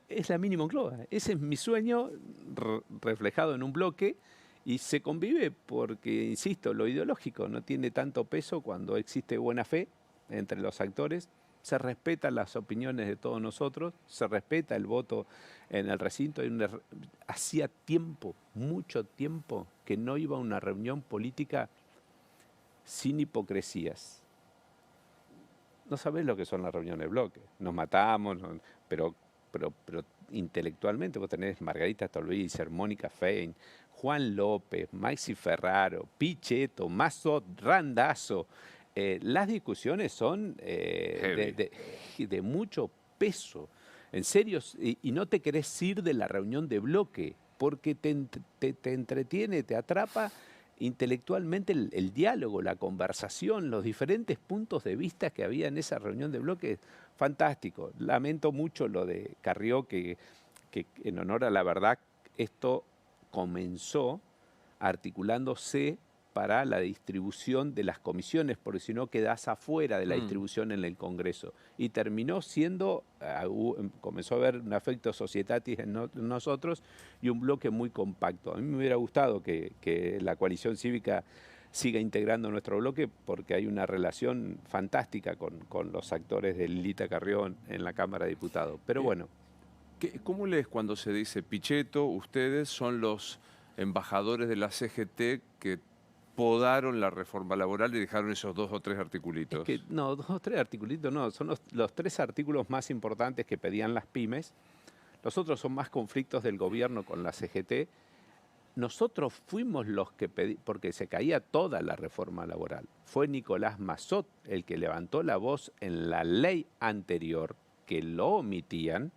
Es la mini Moncloa. Ese es mi sueño reflejado en un bloque y se convive porque, insisto, lo ideológico no tiene tanto peso cuando existe buena fe entre los actores. Se respetan las opiniones de todos nosotros, se respeta el voto en el recinto. Hacía tiempo, mucho tiempo, que no iba a una reunión política sin hipocresías. No sabés lo que son las reuniones de bloque. Nos matamos, pero intelectualmente vos tenés Margarita Stolbizer, Mónica Fein, Juan López, Maxi Ferraro, Pichetto, Mazzot, Randazzo. Las discusiones son de mucho peso, en serio, y no te querés ir de la reunión de bloque, porque te entretiene, te atrapa intelectualmente el diálogo, la conversación, los diferentes puntos de vista que había en esa reunión de bloque. Fantástico. Lamento mucho lo de Carrió, que en honor a la verdad, esto comenzó articulándose para la distribución de las comisiones, porque si no quedás afuera de la distribución en el Congreso. Y terminó siendo, comenzó a haber un afecto societatis en nosotros y un bloque muy compacto. A mí me hubiera gustado que la coalición cívica siga integrando nuestro bloque porque hay una relación fantástica con los actores de Lilita Carrió en la Cámara de Diputados. Pero bueno. ¿Cómo lees cuando se dice, Pichetto, ustedes son los embajadores de la CGT que podaron la reforma laboral y dejaron esos 2 o 3 Es articulitos. que no, 2 o 3 articulitos no, son los 3 artículos más importantes que pedían las pymes. Los otros son más conflictos del gobierno con la CGT. Nosotros fuimos los que porque se caía toda la reforma laboral. Fue Nicolás Massot el que levantó la voz en la ley anterior, que lo omitían,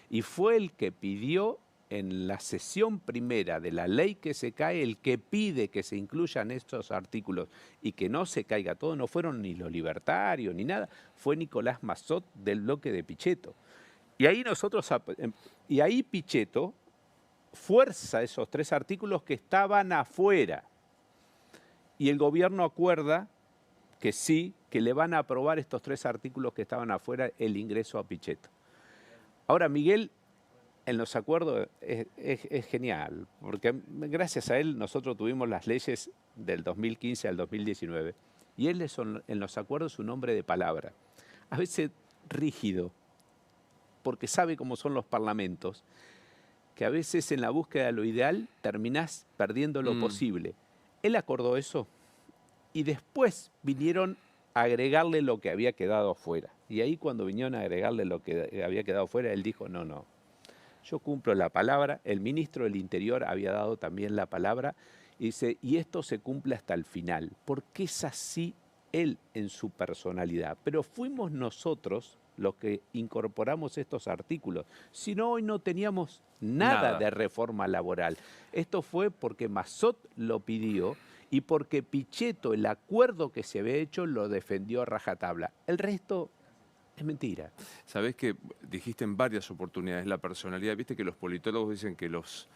y fue el que pidió en la sesión primera de la ley que se cae, el que pide que se incluyan estos artículos y que no se caiga todo. No fueron ni los libertarios ni nada, fue Nicolás Massot del bloque de Pichetto. Y ahí y ahí Pichetto fuerza esos 3 artículos que estaban afuera. Y el gobierno acuerda que sí, que le van a aprobar estos 3 artículos que estaban afuera el ingreso a Pichetto. Ahora, Miguel, en los acuerdos es genial, porque gracias a él nosotros tuvimos las leyes del 2015 al 2019. Y él es en los acuerdos un hombre de palabra. A veces rígido, porque sabe cómo son los parlamentos, que a veces en la búsqueda de lo ideal terminás perdiendo lo posible. Él acordó eso y después vinieron a agregarle lo que había quedado afuera. Y ahí cuando vinieron a agregarle lo que había quedado afuera, él dijo, no, no, yo cumplo la palabra. El ministro del Interior había dado también la palabra y dice, y esto se cumple hasta el final, porque es así él en su personalidad. Pero fuimos nosotros los que incorporamos estos artículos. Si no, hoy no teníamos nada de reforma laboral. Esto fue porque Massot lo pidió y porque Pichetto, el acuerdo que se había hecho, lo defendió a rajatabla. El resto es mentira. Sabés que dijiste en varias oportunidades la personalidad. Viste que los politólogos dicen que los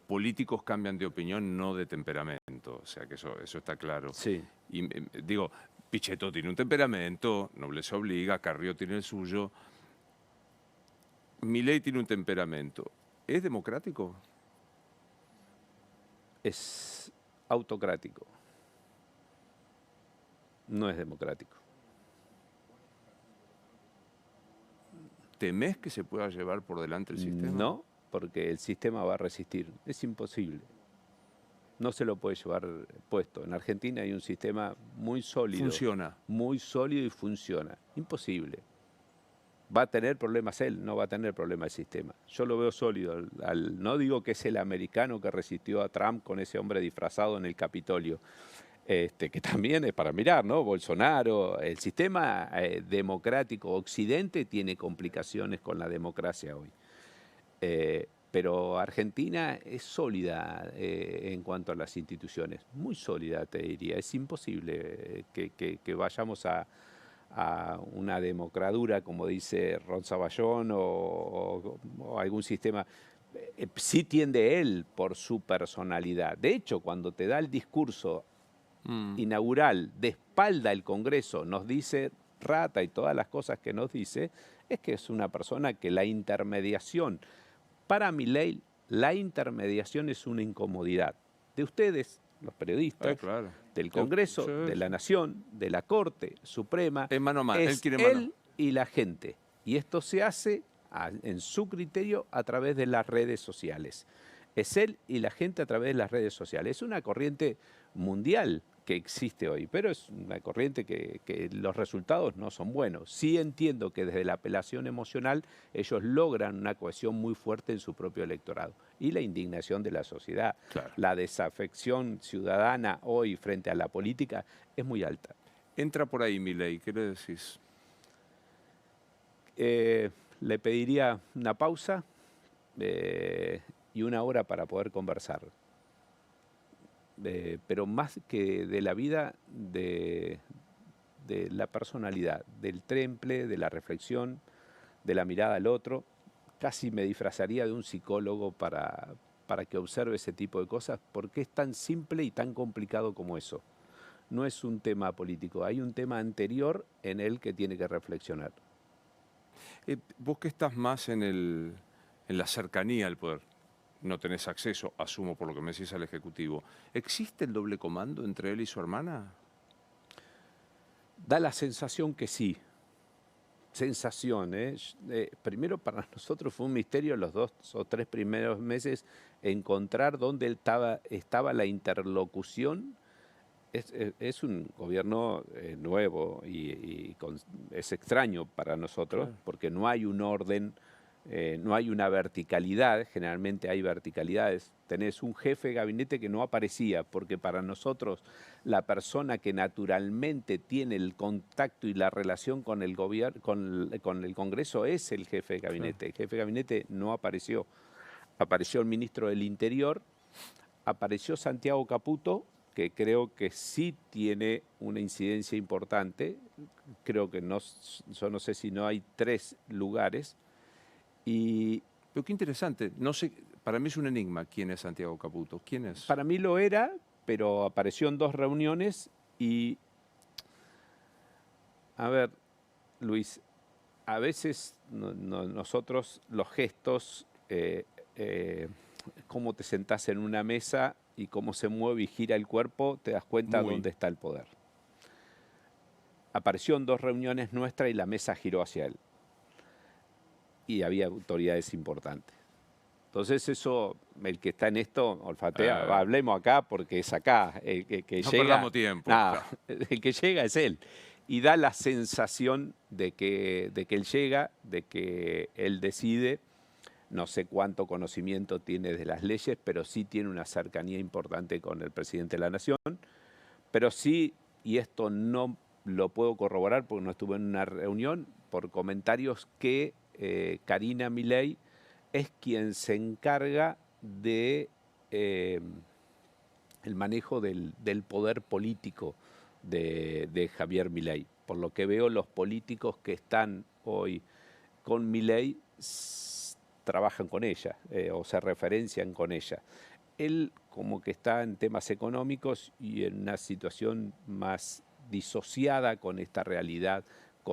políticos cambian de opinión, no de temperamento. O sea que eso está claro. Sí. Y digo, Pichetto tiene un temperamento, Nobleza obliga, Carrió tiene el suyo. Milei tiene un temperamento. ¿Es democrático? Es autocrático. No es democrático. ¿Temés que se pueda llevar por delante el sistema? No, porque el sistema va a resistir. Es imposible. No se lo puede llevar puesto. En Argentina hay un sistema muy sólido. Funciona. Muy sólido y funciona. Imposible. Va a tener problemas él, no va a tener problemas el sistema. Yo lo veo sólido. No digo que es el americano que resistió a Trump con ese hombre disfrazado en el Capitolio, que también es para mirar, ¿no? Bolsonaro, el sistema democrático occidente tiene complicaciones con la democracia hoy. Pero Argentina es sólida en cuanto a las instituciones, muy sólida te diría. Es imposible que vayamos a una democradura, como dice Ron Saballón, o algún sistema. Sí tiende él por su personalidad. De hecho, cuando te da el discurso inaugural de espalda al Congreso, nos dice rata y todas las cosas que nos dice, es que es una persona que la intermediación, para Milei, la intermediación es una incomodidad de ustedes, los periodistas, claro. del Congreso, de la Nación, de la Corte Suprema. Es mano a mano. Es él y la gente. Y esto se hace, en su criterio, a través de las redes sociales. Es él y la gente a través de las redes sociales. Es una corriente mundial que existe hoy, pero es una corriente que los resultados no son buenos. Sí entiendo que desde la apelación emocional ellos logran una cohesión muy fuerte en su propio electorado y la indignación de la sociedad. Claro. La desafección ciudadana hoy frente a la política es muy alta. Entra por ahí, Milei, ¿qué le decís? Le pediría una pausa y una hora para poder conversar. Pero más que de la vida, de la personalidad, del temple, de la reflexión, de la mirada al otro. Casi me disfrazaría de un psicólogo para que observe ese tipo de cosas, porque es tan simple y tan complicado como eso. No es un tema político, hay un tema anterior en él que tiene que reflexionar. Vos que estás más en la cercanía al poder, no tenés acceso, asumo por lo que me decís, al Ejecutivo. ¿Existe el doble comando entre él y su hermana? Da la sensación que sí. Sensación, ¿eh? Primero para nosotros fue un misterio los 2 o 3 primeros meses encontrar dónde estaba la interlocución Es un gobierno nuevo es extraño para nosotros Claro. porque no hay un orden, no hay una verticalidad, generalmente hay verticalidades. Tenés un jefe de gabinete que no aparecía porque para nosotros la persona que naturalmente tiene el contacto y la relación con el gobierno, con el Congreso es el jefe de Claro. gabinete. El jefe de gabinete no apareció. Apareció el ministro del Interior, apareció Santiago Caputo, que creo que sí tiene una incidencia importante. Creo que no, yo no sé si no hay 3 lugares. Y Pero qué interesante. No sé, para mí es un enigma quién es Santiago Caputo. ¿Quién es? para mí lo era, pero apareció en 2 reuniones y, a ver, Luis, a veces nosotros los gestos, cómo te sentás en una mesa y cómo se mueve y gira el cuerpo, te das cuenta Muy. dónde está el poder. Apareció en 2 reuniones nuestras y la mesa giró hacia él. Y había autoridades importantes. Entonces eso, el que está en esto, olfatea, hablemos acá porque es acá. El que No llega, perdamos tiempo. nada, Claro. el que llega es él. Y da la sensación de que él llega, de que él decide. No sé cuánto conocimiento tiene de las leyes, pero sí tiene una cercanía importante con el presidente de la Nación. Pero sí, y esto no lo puedo corroborar porque no estuve en una reunión, por comentarios que Karina Milei es quien se encarga de el manejo del poder político de Javier Milei. Por lo que veo, los políticos que están hoy con Milei trabajan con ella o se referencian con ella. Él como que está en temas económicos y en una situación más disociada con esta realidad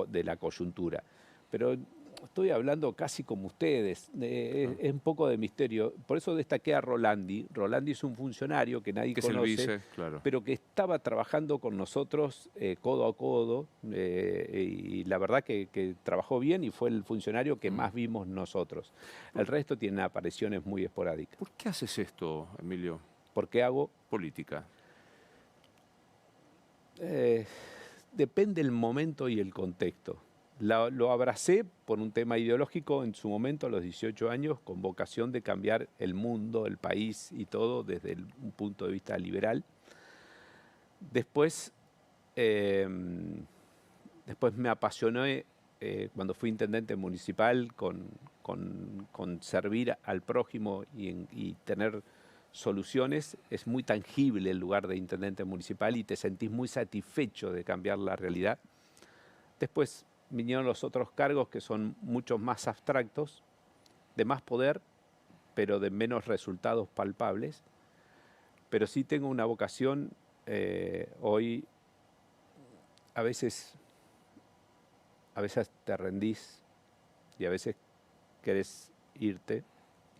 de la coyuntura. Pero estoy hablando casi como ustedes, es un poco de misterio. Por eso destaqué a Rolandi. Rolandi es un funcionario que nadie Que es el conoce, vice, claro. pero que estaba trabajando con nosotros codo a codo y la verdad que trabajó bien y fue el funcionario que más vimos nosotros. El resto tiene apariciones muy esporádicas. ¿Por qué haces esto, Emilio? ¿Por qué hago? Política. Depende el momento y el contexto. Lo abracé por un tema ideológico en su momento, a los 18 años, con vocación de cambiar el mundo, el país y todo desde un punto de vista liberal. Después, después me apasioné cuando fui intendente municipal con servir al prójimo y tener soluciones. Es muy tangible el lugar de intendente municipal y te sentís muy satisfecho de cambiar la realidad. Después vinieron los otros cargos que son mucho más abstractos, de más poder, pero de menos resultados palpables. Pero sí tengo una vocación hoy, a veces te rendís y a veces querés irte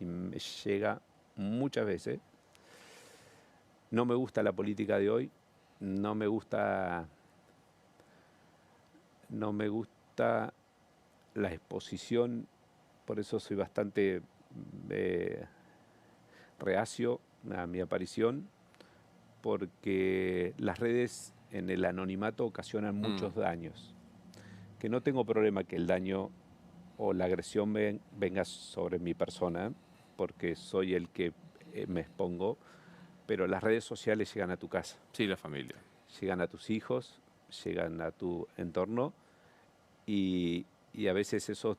y me llega muchas veces. No me gusta la política de hoy, no me gusta la exposición, por eso soy bastante reacio a mi aparición, porque las redes en el anonimato ocasionan muchos daños. Que no tengo problema que el daño o la agresión venga sobre mi persona, porque soy el que me expongo, pero las redes sociales llegan a tu casa. Sí, la familia. Llegan a tus hijos, llegan a tu entorno y a veces eso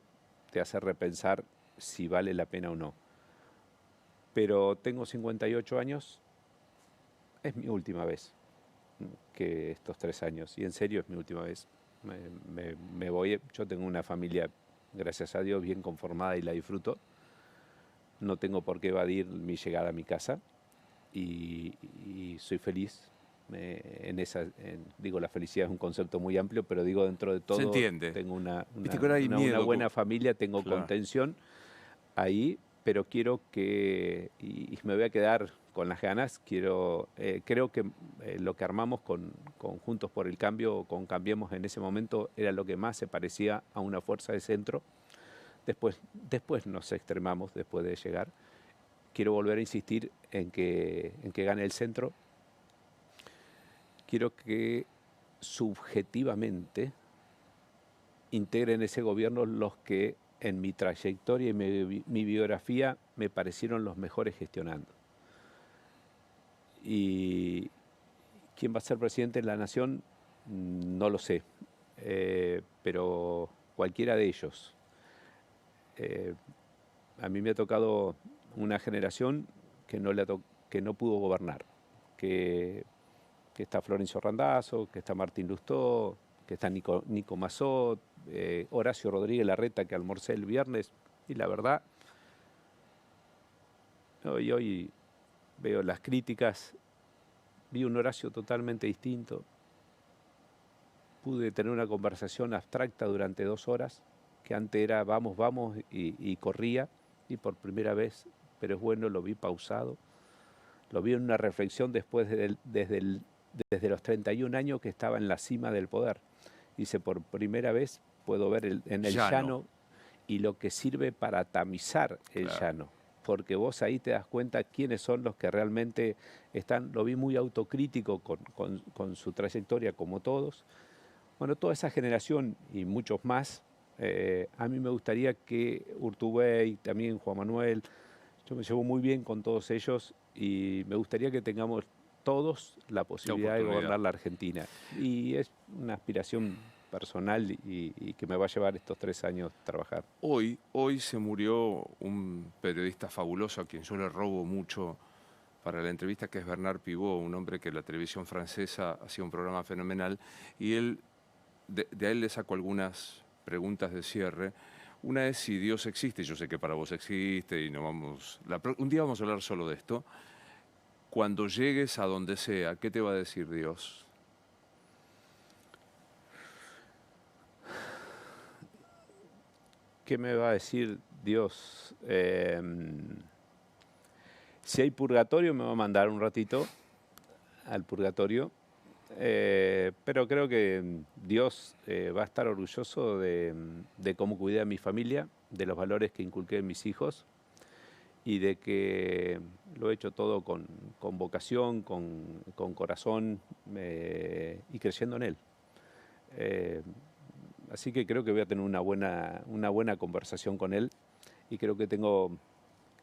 te hace repensar si vale la pena o no. Pero tengo 58 años, es mi última vez que estos 3 años, y en serio es mi última vez. Me voy, yo tengo una familia, gracias a Dios, bien conformada y la disfruto. No tengo por qué evadir mi llegada a mi casa y soy feliz. Digo, la felicidad es un concepto muy amplio, pero digo, dentro de todo, Se entiende. tengo una miedo, buena familia, tengo claro, contención ahí, pero quiero que, y me voy a quedar con las ganas, creo que lo que armamos con Juntos por el Cambio, con Cambiemos en ese momento, era lo que más se parecía a una fuerza de centro. Después nos extremamos, después de llegar. Quiero volver a insistir en que gane el centro. quiero que subjetivamente integren ese gobierno los que en mi trayectoria y mi biografía me parecieron los mejores gestionando. Y quién va a ser presidente de la nación, no lo sé, pero cualquiera de ellos. A mí me ha tocado una generación que no pudo gobernar, que está Florencio Randazzo, que está Martín Lustó, que está Nico Massot, Horacio Rodríguez Larreta, que almorcé el viernes, y la verdad, hoy veo las críticas, vi un Horacio totalmente distinto, pude tener una conversación abstracta durante 2 horas, que antes era vamos, vamos, y corría, y por primera vez, pero es bueno, lo vi pausado, lo vi en una reflexión después desde los 31 años que estaba en la cima del poder. Dice, por primera vez puedo ver en el llano y lo que sirve para tamizar el llano. Porque vos ahí te das cuenta quiénes son los que realmente están. Lo vi muy autocrítico con su trayectoria, como todos. Bueno, toda esa generación y muchos más, a mí me gustaría que Urtubey, también Juan Manuel, yo me llevo muy bien con todos ellos y me gustaría que tengamos todos la posibilidad de gobernar la Argentina. Y es una aspiración personal y que me va a llevar estos 3 años trabajar. Hoy se murió un periodista fabuloso a quien yo le robo mucho para la entrevista, que es Bernard Pivot, un hombre que en la televisión francesa hacía un programa fenomenal, y él, de a él le saco algunas preguntas de cierre. Una es si Dios existe, yo sé que para vos existe y no vamos... un día vamos a hablar solo de esto. Cuando llegues a donde sea, ¿qué te va a decir Dios? ¿Qué me va a decir Dios? Si hay purgatorio, me va a mandar un ratito al purgatorio. Pero creo que Dios va a estar orgulloso de cómo cuidé a mi familia, de los valores que inculqué en mis hijos y de que lo he hecho todo con vocación, con corazón y creyendo en Él. Así que creo que voy a tener una buena conversación con Él y creo que tengo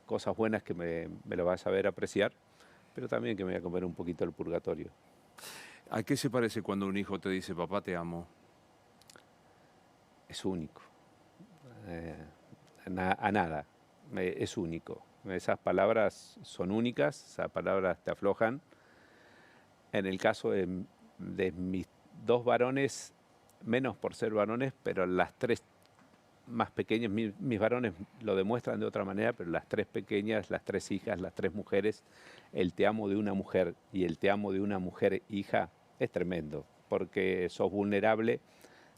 cosas buenas que me lo va a saber apreciar, pero también que me voy a comer un poquito el purgatorio. ¿A qué se parece cuando un hijo te dice, papá, te amo? Es único. A nada. Es único. Esas palabras son únicas, esas palabras te aflojan. En el caso de mis 2 varones, menos por ser varones, pero las 3 más pequeñas, mis varones lo demuestran de otra manera, pero las 3 pequeñas, las 3 hijas, las 3 mujeres, el te amo de una mujer y el te amo de una mujer hija es tremendo, porque sos vulnerable,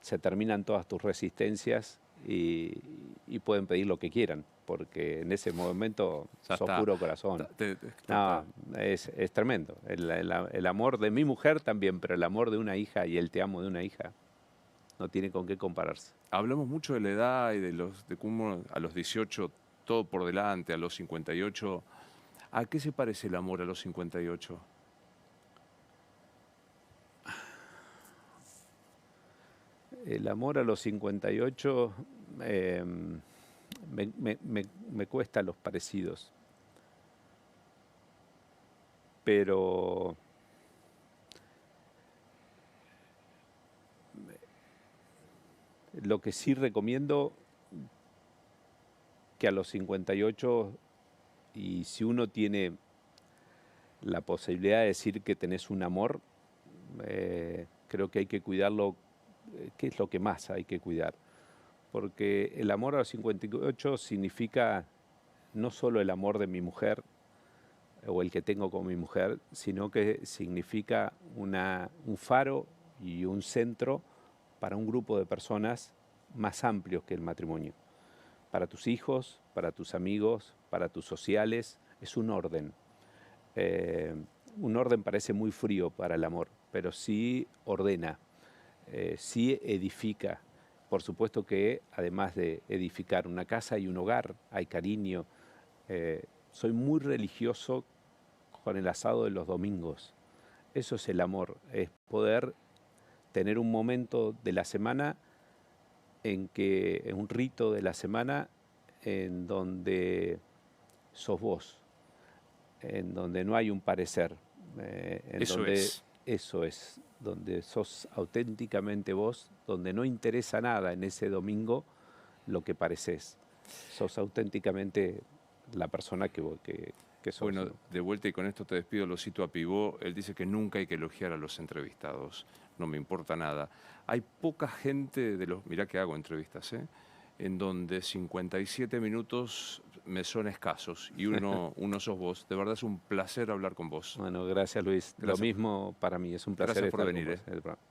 se terminan todas tus resistencias y pueden pedir lo que quieran, porque en ese momento sos puro corazón. No, es tremendo. El amor de mi mujer también, pero el amor de una hija y el te amo de una hija no tiene con qué compararse. Hablamos mucho de la edad y de cómo a los 18 todo por delante, a los 58. ¿A qué se parece el amor a los 58? El amor a los 58 me cuesta los parecidos. Pero lo que sí recomiendo, que a los 58, y si uno tiene la posibilidad de decir que tenés un amor, creo que hay que cuidarlo, que es lo que más hay que cuidar. Porque el amor a los 58 significa no solo el amor de mi mujer, o el que tengo con mi mujer, sino que significa un faro y un centro para un grupo de personas más amplios que el matrimonio. Para tus hijos, para tus amigos, para tus sociales, es un orden. Un orden parece muy frío para el amor, pero sí ordena, sí edifica. Por supuesto que además de edificar una casa y un hogar, hay cariño. Soy muy religioso con el asado de los domingos. Eso es el amor, es poder tener un momento de la semana un rito de la semana en donde sos vos, en donde no hay un parecer, en Eso donde es. eso es, donde sos auténticamente vos, donde no interesa nada en ese domingo lo que pareces. Sos auténticamente la persona que sos, Bueno, ¿no? de vuelta y con esto te despido, lo cito a Pivot. Él dice que nunca hay que elogiar a los entrevistados. No me importa nada. Hay poca gente mirá que hago entrevistas, ¿eh? En donde 57 minutos me son escasos y uno sos vos. De verdad es un placer hablar con vos. Bueno, gracias Luis. Lo Gracias, mismo para mí, es un placer gracias por estar con venir, vos ¿eh? en el programa.